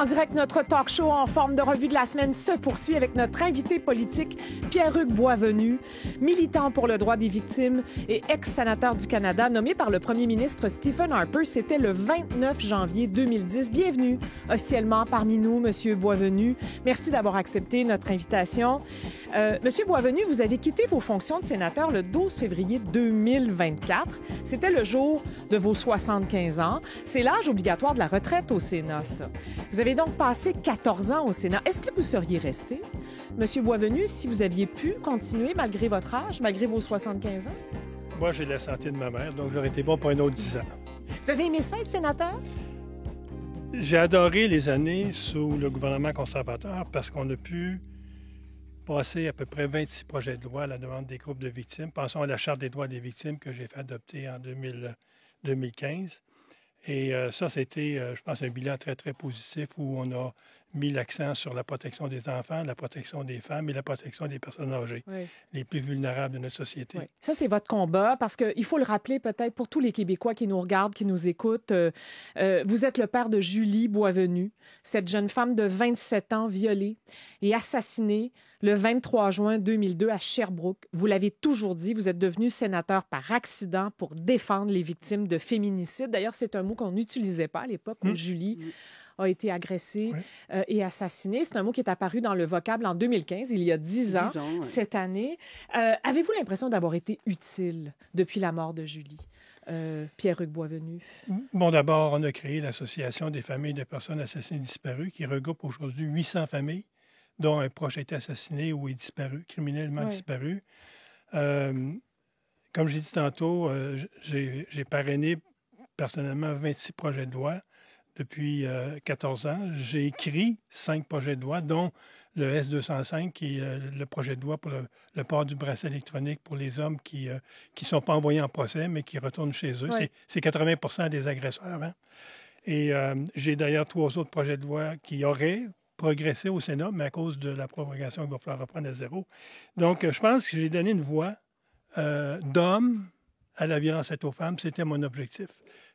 En direct, notre talk show en forme de revue de la semaine se poursuit avec notre invité politique, Pierre-Hugues Boisvenu, militant pour le droit des victimes et ex-sénateur du Canada, nommé par le premier ministre Stephen Harper. C'était le 29 janvier 2010. Bienvenue officiellement parmi nous, Monsieur Boisvenu. Merci d'avoir accepté notre invitation. Monsieur Boisvenu, vous avez quitté vos fonctions de sénateur le 12 février 2024. C'était le jour de vos 75 ans. C'est l'âge obligatoire de la retraite au Sénat, ça. Vous avez donc passé 14 ans au Sénat. Est-ce que vous seriez resté, Monsieur Boisvenu, si vous aviez pu continuer malgré votre âge, malgré vos 75 ans? Moi, j'ai la santé de ma mère, donc j'aurais été bon pour un autre 10 ans. Vous avez aimé ça, être sénateur? J'ai adoré les années sous le gouvernement conservateur parce qu'on a pu passer à peu près 26 projets de loi à la demande des groupes de victimes. Pensons à la Charte des droits des victimes que j'ai fait adopter en 2015. Et ça, c'était, je pense, un bilan très, très positif où on a mis l'accent sur la protection des enfants, la protection des femmes et la protection des personnes âgées, les plus vulnérables de notre société. Oui. Ça, c'est votre combat parce qu'il faut le rappeler peut-être pour tous les Québécois qui nous regardent, qui nous écoutent. Vous êtes le père de Julie Boisvenu, cette jeune femme de 27 ans violée et assassinée le 23 juin 2002 à Sherbrooke. Vous l'avez toujours dit, vous êtes devenu sénateur par accident pour défendre les victimes de féminicide. D'ailleurs, c'est un mot qu'on n'utilisait pas à l'époque où Julie a été agressée et assassinée. C'est un mot qui est apparu dans le vocable en 2015, il y a 10 ans, cette année. Avez-vous l'impression d'avoir été utile depuis la mort de Julie? Pierre-Hugues Boisvenu. Bon, d'abord, on a créé l'Association des familles de personnes assassinées disparues qui regroupe aujourd'hui 800 familles dont un proche a été assassiné ou est disparu, criminellement disparu. Comme j'ai dit tantôt, j'ai parrainé personnellement 26 projets de loi depuis 14 ans. J'ai écrit 5 projets de loi, dont le S-205, qui est le projet de loi pour le port du bracelet électronique pour les hommes qui ne sont pas envoyés en procès, mais qui retournent chez eux. C'est 80 des agresseurs. Hein? Et j'ai d'ailleurs 3 autres projets de loi qui auraient progressé au Sénat, mais à cause de la prorogation, il va falloir reprendre à zéro. Donc, je pense que j'ai donné une voix d'homme à la violence faite aux femmes. C'était mon objectif.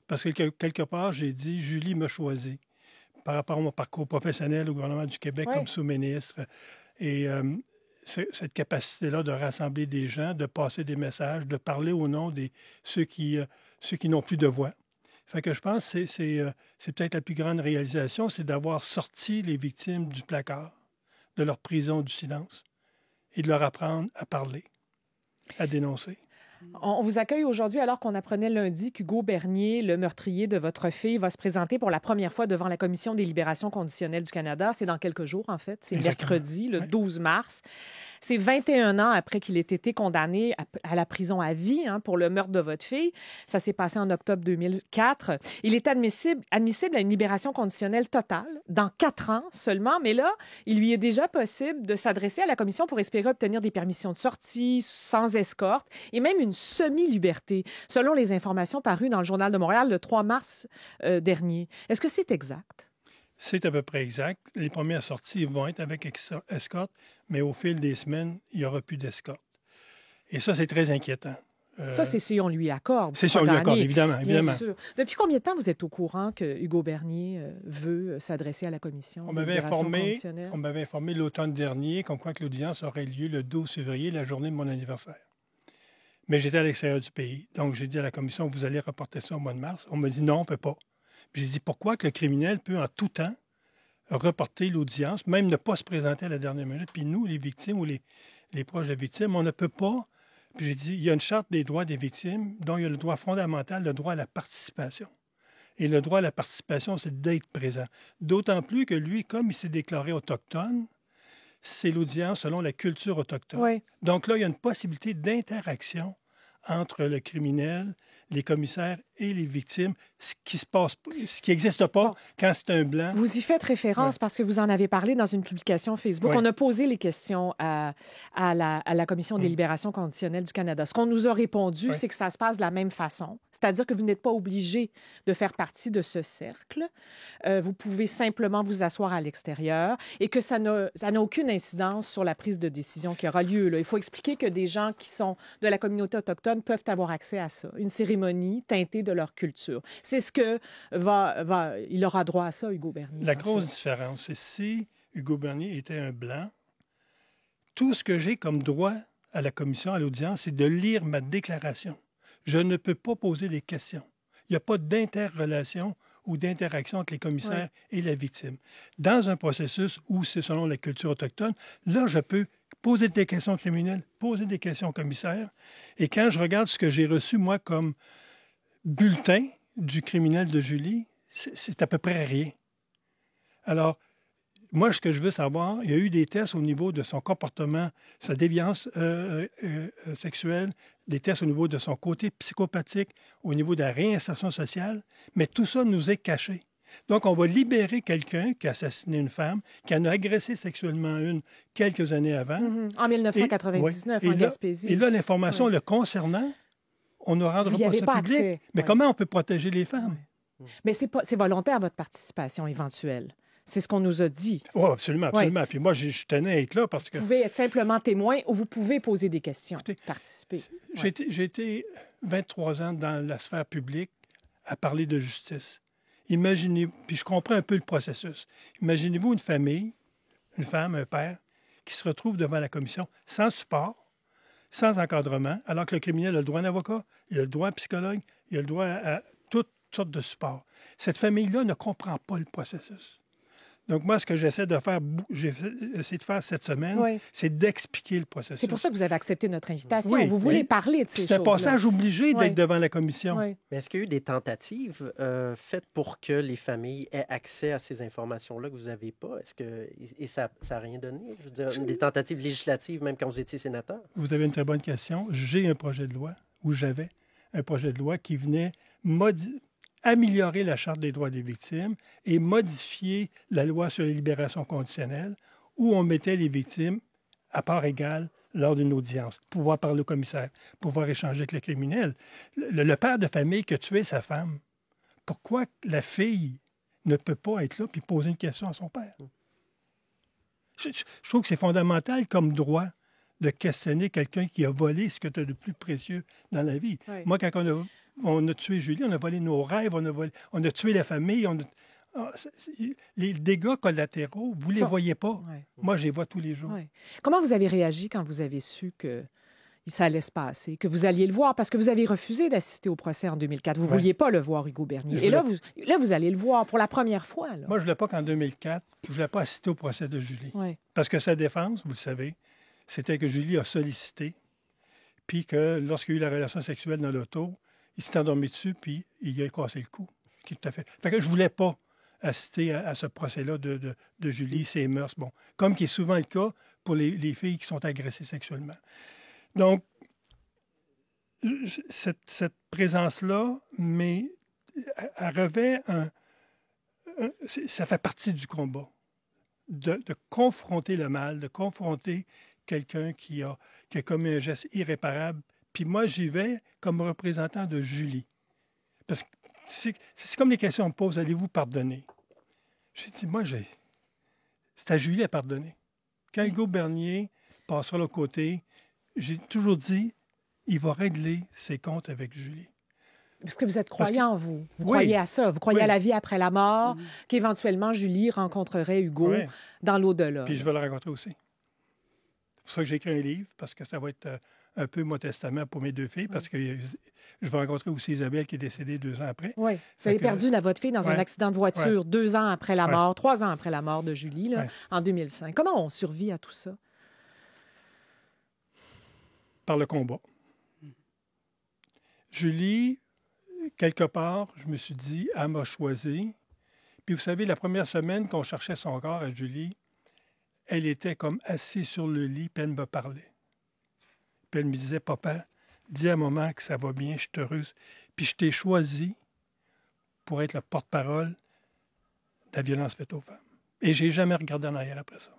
Parce que quelque part, j'ai dit, Julie m'a choisi par rapport à mon parcours professionnel au gouvernement du Québec comme sous-ministre. Et cette capacité-là de rassembler des gens, de passer des messages, de parler au nom de ceux qui n'ont plus de voix. Fait que je pense que c'est peut-être la plus grande réalisation, c'est d'avoir sorti les victimes du placard, de leur prison du silence et de leur apprendre à parler, à dénoncer. On vous accueille aujourd'hui alors qu'on apprenait lundi qu'Hugo Bernier, le meurtrier de votre fille, va se présenter pour la première fois devant la Commission des libérations conditionnelles du Canada. C'est dans quelques jours, en fait. C'est mercredi, le 12 mars. C'est 21 ans après qu'il ait été condamné à la prison à vie pour le meurtre de votre fille. Ça s'est passé en octobre 2004. Il est admissible à une libération conditionnelle totale dans 4 ans seulement. Mais là, il lui est déjà possible de s'adresser à la Commission pour espérer obtenir des permissions de sortie sans escorte et même une semi-liberté, selon les informations parues dans le Journal de Montréal le 3 mars dernier. Est-ce que c'est exact? C'est à peu près exact. Les premières sorties vont être avec escorte, mais au fil des semaines, il n'y aura plus d'escorte. Et ça, c'est très inquiétant. Ça, c'est si on lui accorde. C'est si on lui accorde, évidemment. Bien sûr. Depuis combien de temps vous êtes au courant que Hugo Bernier veut s'adresser à la Commission? On m'avait informé l'automne dernier comme quoi que l'audience aurait lieu le 12 février, la journée de mon anniversaire. Mais j'étais à l'extérieur du pays. Donc, j'ai dit à la Commission, vous allez reporter ça au mois de mars. On m'a dit non, on ne peut pas. Puis j'ai dit, pourquoi que le criminel peut en tout temps reporter l'audience, même ne pas se présenter à la dernière minute. Puis nous, les victimes ou les proches de victimes, on ne peut pas. Puis j'ai dit, il y a une charte des droits des victimes dont il y a le droit fondamental, le droit à la participation. Et le droit à la participation, c'est d'être présent. D'autant plus que lui, comme il s'est déclaré autochtone, c'est l'audience selon la culture autochtone. Oui. Donc là, il y a une possibilité d'interaction entre le criminel, les commissaires et les victimes, ce qui n'existe pas quand c'est un blanc. Vous y faites référence parce que vous en avez parlé dans une publication Facebook. On a posé les questions à la Commission des libérations conditionnelles du Canada. Ce qu'on nous a répondu, c'est que ça se passe de la même façon. C'est-à-dire que vous n'êtes pas obligé de faire partie de ce cercle. Vous pouvez simplement vous asseoir à l'extérieur et que ça n'a aucune incidence sur la prise de décision qui aura lieu. Là. Il faut expliquer que des gens qui sont de la communauté autochtone peuvent avoir accès à ça. Une cérémonie cérémonies teintées de leur culture. C'est ce que il aura droit à ça, Hugo Bernier. La grosse différence, c'est si Hugo Bernier était un Blanc, tout ce que j'ai comme droit à la commission, à l'audience, c'est de lire ma déclaration. Je ne peux pas poser des questions. Il n'y a pas d'interrelation ou d'interaction entre les commissaires et la victime. Dans un processus où c'est selon la culture autochtone, là, je peux poser des questions criminelles, poser des questions aux commissaires. Et quand je regarde ce que j'ai reçu, moi, comme bulletin du criminel de Julie, c'est à peu près rien. Alors, moi, ce que je veux savoir, il y a eu des tests au niveau de son comportement, sa déviance sexuelle, des tests au niveau de son côté psychopathique, au niveau de la réinsertion sociale, mais tout ça nous est caché. Donc, on va libérer quelqu'un qui a assassiné une femme, qui en a agressé sexuellement une quelques années avant. En 1999, en Gaspésie. Et là, l'information le concernant, on ne rendra pas ça public. Accès. Mais comment on peut protéger les femmes? Mais c'est volontaire, votre participation éventuelle. C'est ce qu'on nous a dit. Oui, absolument, absolument. Oui. Puis moi, je tenais à être là parce que... Vous pouvez être simplement témoin ou vous pouvez poser des questions, participer. J'ai été 23 ans dans la sphère publique à parler de justice. Imaginez, puis je comprends un peu le processus. Imaginez-vous une famille, une femme, un père, qui se retrouve devant la commission sans support, sans encadrement, alors que le criminel a le droit à un avocat, il a le droit à un psychologue, il a le droit à toutes sortes de supports. Cette famille-là ne comprend pas le processus. Donc, moi, ce que j'essaie de faire, j'ai essayé de faire cette semaine, c'est d'expliquer le processus. C'est pour ça que vous avez accepté notre invitation. Vous voulez parler de ces choses-là. C'est un passage obligé d'être devant la commission. Mais est-ce qu'il y a eu des tentatives faites pour que les familles aient accès à ces informations-là que vous n'avez pas? Et ça n'a rien donné? Je veux dire, des tentatives législatives, même quand vous étiez sénateur? Vous avez une très bonne question. J'ai un projet de loi, ou j'avais un projet de loi qui venait améliorer la Charte des droits des victimes et modifier la loi sur les libérations conditionnelles où on mettait les victimes à part égale lors d'une audience, pouvoir parler au commissaire, pouvoir échanger avec le criminel. Le père de famille qui a tué sa femme, pourquoi la fille ne peut pas être là puis poser une question à son père? Je trouve que c'est fondamental comme droit de questionner quelqu'un qui a volé ce que tu as de plus précieux dans la vie. Moi, quand on a tué Julie, on a volé nos rêves, on a tué la famille. Les dégâts collatéraux, vous ne les voyez pas. Moi, je les vois tous les jours. Comment vous avez réagi quand vous avez su que ça allait se passer, que vous alliez le voir? Parce que vous avez refusé d'assister au procès en 2004. Vous ne vouliez pas le voir, Hugo Bernier. Et là, vous allez le voir pour la première fois. Là. Moi, je ne voulais pas qu'en 2004, je ne voulais pas assister au procès de Julie. Parce que sa défense, vous le savez, c'était que Julie a sollicité, puis que lorsqu'il y a eu la relation sexuelle dans l'auto, il s'est endormi dessus, puis il a cassé le cou. Tout à fait. Fait que je ne voulais pas assister à ce procès-là de Julie, ses mœurs. Bon, comme qui est souvent le cas pour les filles qui sont agressées sexuellement. Donc, cette présence-là, mais elle revêt ça fait partie du combat. De confronter le mal, de confronter quelqu'un qui a commis un geste irréparable. Puis moi, j'y vais comme représentant de Julie. Parce que c'est comme les questions qu'on me pose, allez-vous pardonner? J'ai dit, c'est à Julie à pardonner. Quand Hugo Bernier passera de l'autre côté, j'ai toujours dit, il va régler ses comptes avec Julie. Parce que vous êtes croyant, vous. Vous croyez à ça. Vous croyez à la vie après la mort, qu'éventuellement Julie rencontrerait Hugo dans l'au-delà. Puis je vais le rencontrer aussi. C'est pour ça que j'ai écrit un livre, parce que ça va être un peu mon testament pour mes deux filles, parce que je vais rencontrer aussi Isabelle qui est décédée 2 ans après. Oui, vous avez perdu votre fille dans un accident de voiture 2 ans après la mort, 3 ans après la mort de Julie, là, en 2005. Comment on survit à tout ça? Par le combat. Julie, quelque part, je me suis dit, elle m'a choisi. Puis vous savez, la première semaine qu'on cherchait son corps à Julie, elle était comme assise sur le lit, puis elle me parlait. Puis elle me disait, papa, dis à maman que ça va bien, je suis heureuse. Puis je t'ai choisi pour être le porte-parole de la violence faite aux femmes. Et je n'ai jamais regardé en arrière après ça.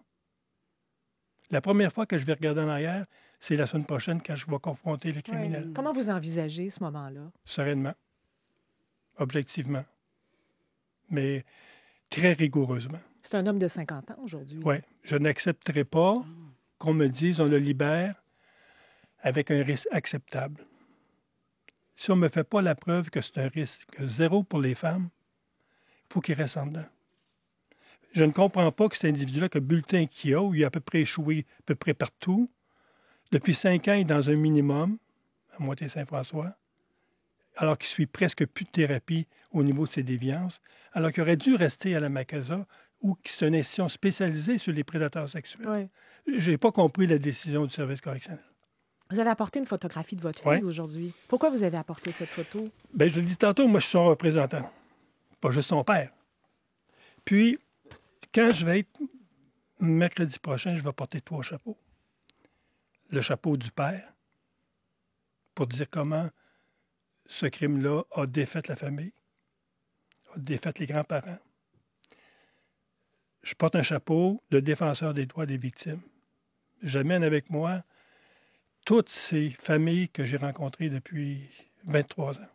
La première fois que je vais regarder en arrière, c'est la semaine prochaine quand je vais confronter le criminel. Comment vous envisagez ce moment-là? Sereinement, objectivement, mais très rigoureusement. C'est un homme de 50 ans aujourd'hui. Oui, je n'accepterai pas qu'on me dise on le libère avec un risque acceptable. Si on ne me fait pas la preuve que c'est un risque zéro pour les femmes, il faut qu'il reste en dedans. Je ne comprends pas que cet individu-là, que le bulletin qu'il a, où il a à peu près échoué à peu près partout, depuis 5 ans, il est dans un minimum, à Moitié-Saint-François, alors qu'il ne suit presque plus de thérapie au niveau de ses déviances, alors qu'il aurait dû rester à la Macasa, où c'est une institution spécialisée sur les prédateurs sexuels. Oui. Je n'ai pas compris la décision du service correctionnel. Vous avez apporté une photographie de votre fille aujourd'hui. Pourquoi vous avez apporté cette photo? Bien, je le dis tantôt, moi, je suis son représentant, pas juste son père. Puis, quand je vais être mercredi prochain, je vais porter 3 chapeaux. Le chapeau du père, pour dire comment ce crime-là a défait la famille, a défait les grands-parents. Je porte un chapeau de défenseur des droits des victimes. J'amène avec moi toutes ces familles que j'ai rencontrées depuis 23 ans.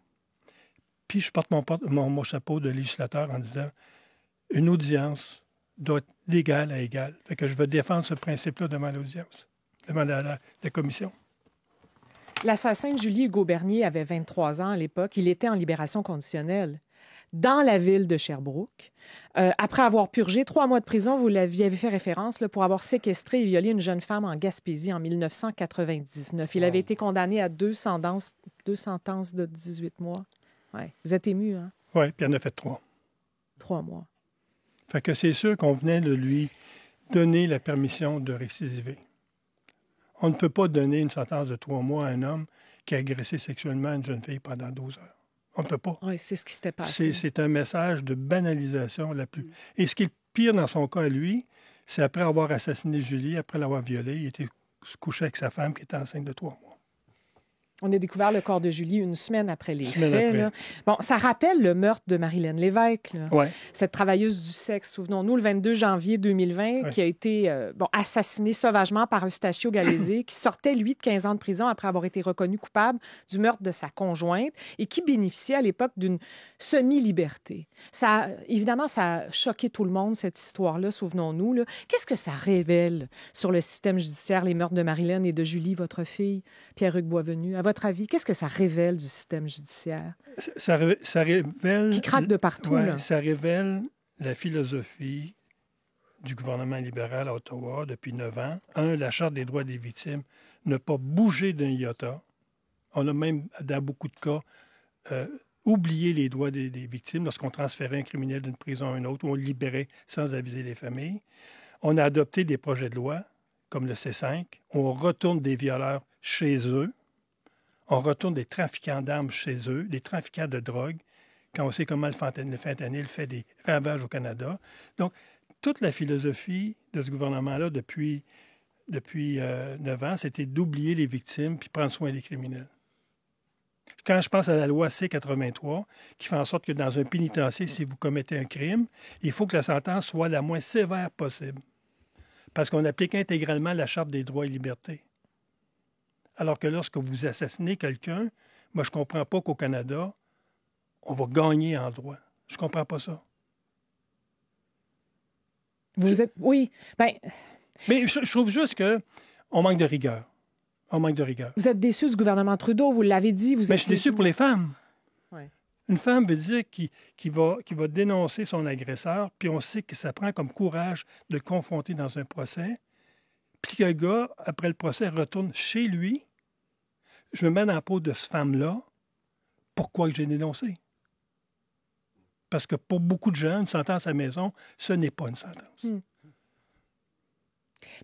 Puis je porte mon chapeau de législateur en disant une audience doit être d'égal à égal. Fait que je veux défendre ce principe-là devant l'audience, devant la commission. L'assassin de Julie Hugo Bernier avait 23 ans à l'époque. Il était en libération conditionnelle dans la ville de Sherbrooke. Après avoir purgé 3 mois de prison, vous l'aviez fait référence, là, pour avoir séquestré et violé une jeune femme en Gaspésie en 1999. Il avait été condamné à 2 sentences de 18 mois. Ouais. Vous êtes ému, hein? Oui, puis il en a fait 3. 3 mois. Fait que c'est sûr qu'on venait de lui donner la permission de récidiver. On ne peut pas donner une sentence de 3 mois à un homme qui a agressé sexuellement une jeune fille pendant 12 heures. On ne peut pas. Oui, c'est ce qui s'était passé. C'est un message de banalisation la plus. Et ce qui est le pire dans son cas, lui, c'est après avoir assassiné Julie, après l'avoir violée, il était couché avec sa femme qui était enceinte de 3 mois. On a découvert le corps de Julie une semaine après les faits. Là. Bon, ça rappelle le meurtre de Marilyn Lévesque, cette travailleuse du sexe, souvenons-nous, le 22 janvier 2020, qui a été assassinée sauvagement par Eustachio Galeazzi, qui sortait, lui, de 15 ans de prison après avoir été reconnu coupable du meurtre de sa conjointe et qui bénéficiait à l'époque d'une semi-liberté. Évidemment, ça a choqué tout le monde, cette histoire-là, souvenons-nous. Là. Qu'est-ce que ça révèle sur le système judiciaire, les meurtres de Marilyn et de Julie, votre fille, Pierre-Hugues Boisvenu? À votre avis, qu'est-ce que ça révèle du système judiciaire? Ça révèle... Qui craque de partout, là. Ça révèle la philosophie du gouvernement libéral à Ottawa depuis 9 ans. 1, la Charte des droits des victimes n'a pas bougé d'un iota. On a même, dans beaucoup de cas, oublié les droits des victimes lorsqu'on transférait un criminel d'une prison à une autre, ou on le libérait sans aviser les familles. On a adopté des projets de loi, comme le C5, où on retourne des violeurs chez eux. On retourne des trafiquants d'armes chez eux, des trafiquants de drogue, quand on sait comment le fentanyl fait des ravages au Canada. Donc, toute la philosophie de ce gouvernement-là depuis 9 ans, c'était d'oublier les victimes puis prendre soin des criminels. Quand je pense à la loi C-83, qui fait en sorte que dans un pénitencier, si vous commettez un crime, il faut que la sentence soit la moins sévère possible. Parce qu'on applique intégralement la Charte des droits et libertés. Alors que lorsque vous assassinez quelqu'un, moi, je ne comprends pas qu'au Canada, on va gagner en droit. Je ne comprends pas ça. Oui. Ben... Mais je trouve juste qu'on manque de rigueur. On manque de rigueur. Vous êtes déçu du gouvernement Trudeau, vous l'avez dit. Mais je suis déçu pour les femmes. Ouais. Une femme veut dire qu'il va dénoncer son agresseur, puis on sait que ça prend comme courage de le confronter dans un procès, puis que le gars, après le procès, retourne chez lui. Je me mets dans la peau de cette femme-là. Pourquoi j'ai dénoncé? Parce que pour beaucoup de gens, une sentence à la maison, ce n'est pas une sentence.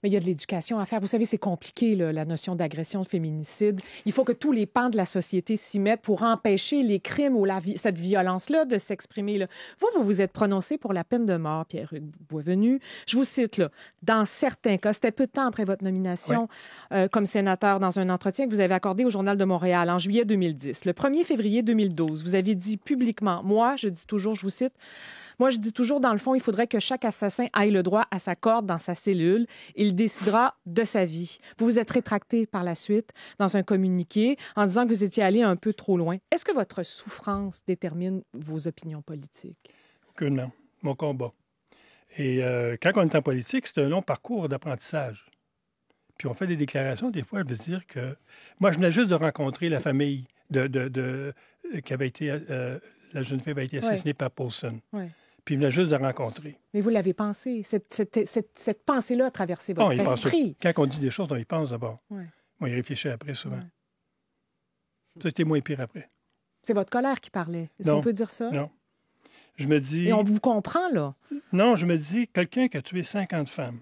Mais il y a de l'éducation à faire. Vous savez, c'est compliqué, là, la notion d'agression, de féminicide. Il faut que tous les pans de la société s'y mettent pour empêcher les crimes ou cette violence-là de s'exprimer. Là. Vous vous êtes prononcé pour la peine de mort, Pierre-Hugues Boisvenu. Je vous cite, là, dans certains cas, c'était peu de temps après votre nomination comme sénateur dans un entretien que vous avez accordé au Journal de Montréal en juillet 2010. Le 1er février 2012, vous avez dit publiquement, je dis toujours, dans le fond, il faudrait que chaque assassin aille le droit à sa corde dans sa cellule. Il décidera de sa vie. Vous vous êtes rétracté par la suite dans un communiqué en disant que vous étiez allé un peu trop loin. Est-ce que votre souffrance détermine vos opinions politiques? Aucunement. Mon combat. Et quand on est en politique, c'est un long parcours d'apprentissage. Puis on fait des déclarations, des fois, je veux dire que... Moi, je venais juste de rencontrer la famille qui avait été... la jeune fille avait été assassinée par Paulson. Oui. Puis il venait juste de rencontrer. Mais vous l'avez pensé. Cette pensée-là a traversé votre esprit. Quand on dit des choses, on y pense d'abord. Oui. On y réfléchit après, souvent. Oui. Ça a été moins pire après. C'est votre colère qui parlait. Est-ce qu'on peut dire ça? Non. Je me dis... Et on vous comprend, là. Non, je me dis, quelqu'un qui a tué 50 femmes,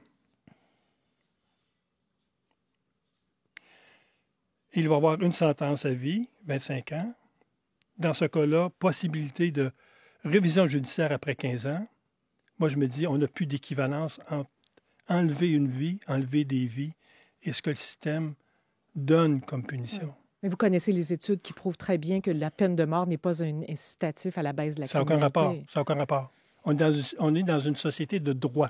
il va avoir une sentence à vie, 25 ans. Dans ce cas-là, possibilité de révision judiciaire après 15 ans. Moi, je me dis, on n'a plus d'équivalence entre enlever une vie, enlever des vies, et ce que le système donne comme punition. Oui. Mais vous connaissez les études qui prouvent très bien que la peine de mort n'est pas un incitatif à la baisse de la criminalité. Ça n'a aucun rapport. On est dans une société de droit.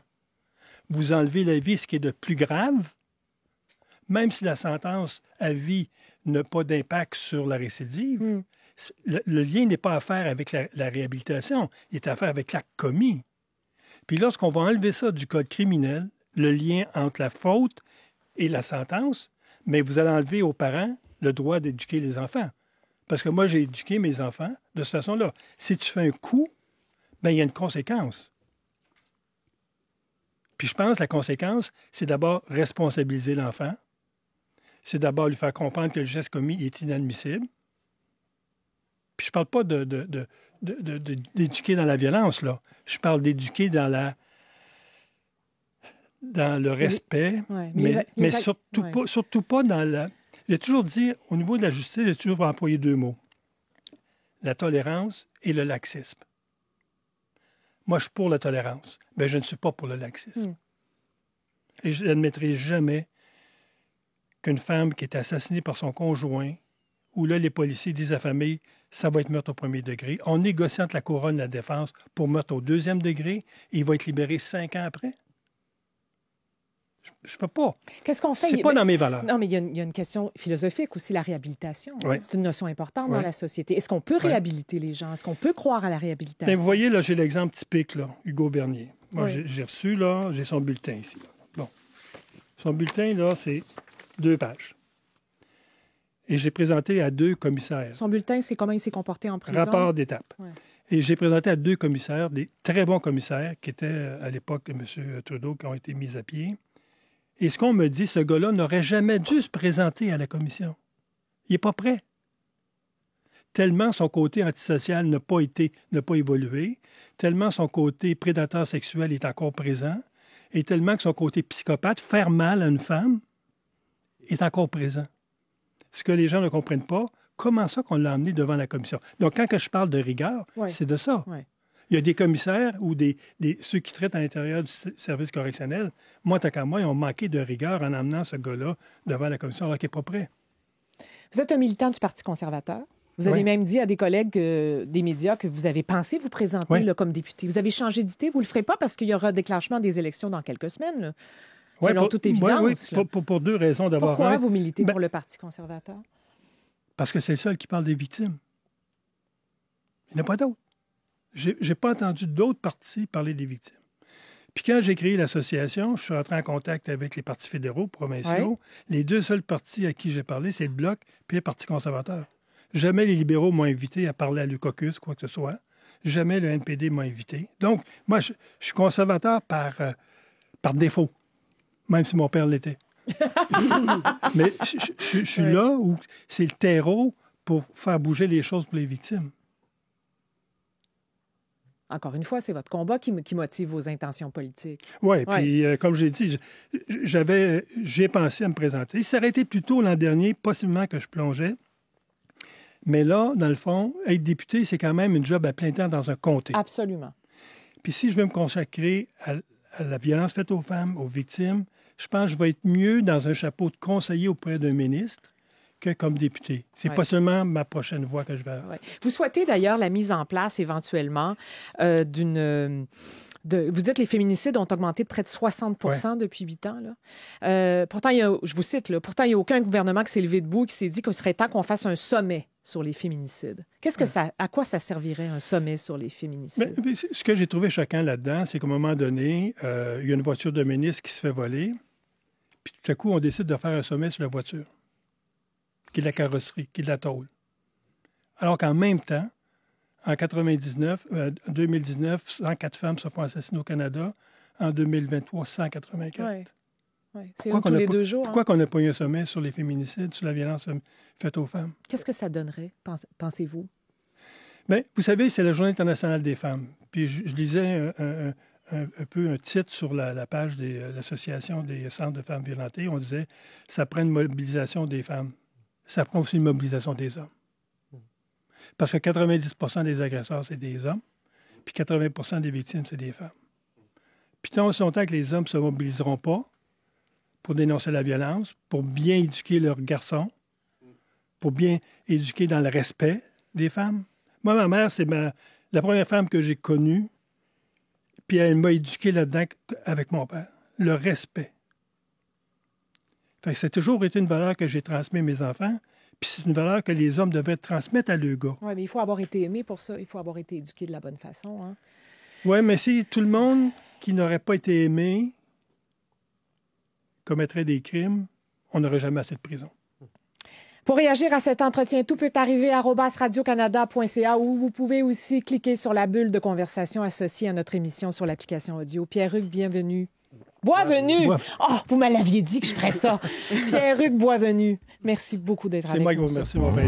Vous enlevez la vie, ce qui est de plus grave, même si la sentence à vie n'a pas d'impact sur la récidive, le lien n'est pas à faire avec la réhabilitation, il est à faire avec l'acte commis. Puis lorsqu'on va enlever ça du code criminel, le lien entre la faute et la sentence, mais vous allez enlever aux parents le droit d'éduquer les enfants. Parce que moi, j'ai éduqué mes enfants de cette façon-là. Si tu fais un coup, bien, il y a une conséquence. Puis je pense que la conséquence, c'est d'abord responsabiliser l'enfant. C'est d'abord lui faire comprendre que le geste commis est inadmissible. Puis je parle pas d'éduquer dans la violence, là. Je parle d'éduquer dans le respect, mais surtout pas dans la... J'ai toujours dit, au niveau de la justice, j'ai toujours employé deux mots. La tolérance et le laxisme. Moi, je suis pour la tolérance, mais je ne suis pas pour le laxisme. Et je n'admettrai jamais qu'une femme qui est assassinée par son conjoint, où là, les policiers disent à la famille, ça va être meurtre au premier degré. On négocie entre la couronne et la défense pour meurtre au deuxième degré, et il va être libéré 5 ans après. Je ne peux pas. Qu'est-ce qu'on fait? C'est pas dans mes valeurs. Non, mais il y a une question philosophique aussi, la réhabilitation. Oui. C'est une notion importante dans la société. Est-ce qu'on peut réhabiliter les gens? Est-ce qu'on peut croire à la réhabilitation? Bien, vous voyez, là, j'ai l'exemple typique, là, Hugo Bernier. Moi, j'ai reçu, là, j'ai son bulletin ici. Là. Bon. Son bulletin, là, c'est 2 pages. Et j'ai présenté à 2 commissaires. Son bulletin, c'est comment il s'est comporté en prison? Rapport d'étape. Ouais. Et j'ai présenté à 2 commissaires, des très bons commissaires, qui étaient, à l'époque, de M. Trudeau, qui ont été mis à pied. Et ce qu'on me dit, ce gars-là n'aurait jamais dû se présenter à la commission. Il n'est pas prêt. Tellement son côté antisocial n'a pas évolué, tellement son côté prédateur sexuel est encore présent, et tellement que son côté psychopathe, faire mal à une femme, est encore présent. Ce que les gens ne comprennent pas, comment ça qu'on l'a emmené devant la commission? Donc, quand je parle de rigueur, c'est de ça. Ouais. Il y a des commissaires ou ceux qui traitent à l'intérieur du service correctionnel, moi, tant qu'à moi, ils ont manqué de rigueur en amenant ce gars-là devant la commission alors qu'il n'est pas prêt. Vous êtes un militant du Parti conservateur. Vous avez même dit à des collègues des médias que vous avez pensé vous présenter là, comme député. Vous avez changé d'idée. Vous ne le ferez pas parce qu'il y aura déclenchement des élections dans quelques semaines, là, selon toute évidence. Oui, pour 2 raisons. Pourquoi vous militez pour le Parti conservateur? Parce que c'est le seul qui parle des victimes. Il n'y en a pas d'autres. Je n'ai pas entendu d'autres partis parler des victimes. Puis quand j'ai créé l'association, je suis entré en contact avec les partis fédéraux, provinciaux. Ouais. Les 2 seuls partis à qui j'ai parlé, c'est le Bloc puis le Parti conservateur. Jamais les libéraux m'ont invité à parler à l'UQACUS, quoi que ce soit. Jamais le NPD m'a invité. Donc, moi, je suis conservateur par défaut, même si mon père l'était. Mais je suis là où c'est le terreau pour faire bouger les choses pour les victimes. Encore une fois, c'est votre combat qui motive vos intentions politiques. Oui, puis comme j'ai dit, j'ai pensé à me présenter. Ça aurait été plus tôt l'an dernier, possiblement que je plongeais. Mais là, dans le fond, être député, c'est quand même une job à plein temps dans un comté. Absolument. Puis si je veux me consacrer à la violence faite aux femmes, aux victimes, je pense que je vais être mieux dans un chapeau de conseiller auprès d'un ministre que comme député. C'est pas seulement ma prochaine voie que je vais avoir. Ouais. Vous souhaitez d'ailleurs la mise en place éventuellement d'une... vous dites que les féminicides ont augmenté de près de 60 depuis 8 ans. Là. Pourtant, je vous cite, là, pourtant, il n'y a aucun gouvernement qui s'est levé debout et qui s'est dit qu'il serait temps qu'on fasse un sommet sur les féminicides. À quoi ça servirait, un sommet sur les féminicides? Mais ce que j'ai trouvé choquant là-dedans, c'est qu'à un moment donné, il y a une voiture de ministre qui se fait voler, puis tout à coup, on décide de faire un sommet sur la voiture, qui est de la carrosserie, qui est de la tôle. Alors qu'en même temps, en 2019, 104 femmes se font assassiner au Canada. En 2023, 184. Oui. C'est tous les 2 jours. Pourquoi qu'on n'a pas eu un sommet sur les féminicides, sur la violence faite aux femmes? Qu'est-ce que ça donnerait, pensez-vous? Bien, vous savez, c'est la Journée internationale des femmes. Puis je lisais un peu un titre sur la page de l'Association des centres de femmes violentées. On disait « Ça prend une mobilisation des femmes. Ça prend aussi une mobilisation des hommes. » Parce que 90% des agresseurs, c'est des hommes. Puis 80% des victimes, c'est des femmes. Puis tant aussi longtemps que les hommes ne se mobiliseront pas pour dénoncer la violence, pour bien éduquer leurs garçons, pour bien éduquer dans le respect des femmes. Moi, ma mère, c'est la première femme que j'ai connue, puis elle m'a éduqué là-dedans avec mon père. Le respect. Fait que ça a toujours été une valeur que j'ai transmise à mes enfants, puis c'est une valeur que les hommes devaient transmettre à leurs gars. Oui, mais il faut avoir été aimé pour ça. Il faut avoir été éduqué de la bonne façon. Hein? Oui, mais si tout le monde qui n'aurait pas été aimé commettrait des crimes, on n'aurait jamais assez de prison. Pour réagir à cet entretien, tout peut arriver à @radiocanada.ca où vous pouvez aussi cliquer sur la bulle de conversation associée à notre émission sur l'application audio. Pierre-Hugues, bienvenue. Boisvenu! Oh, vous me l'aviez dit que je ferais ça. Pierre-Hugues Boisvenu, merci beaucoup d'être avec nous. C'est moi qui vous remercie, mon père.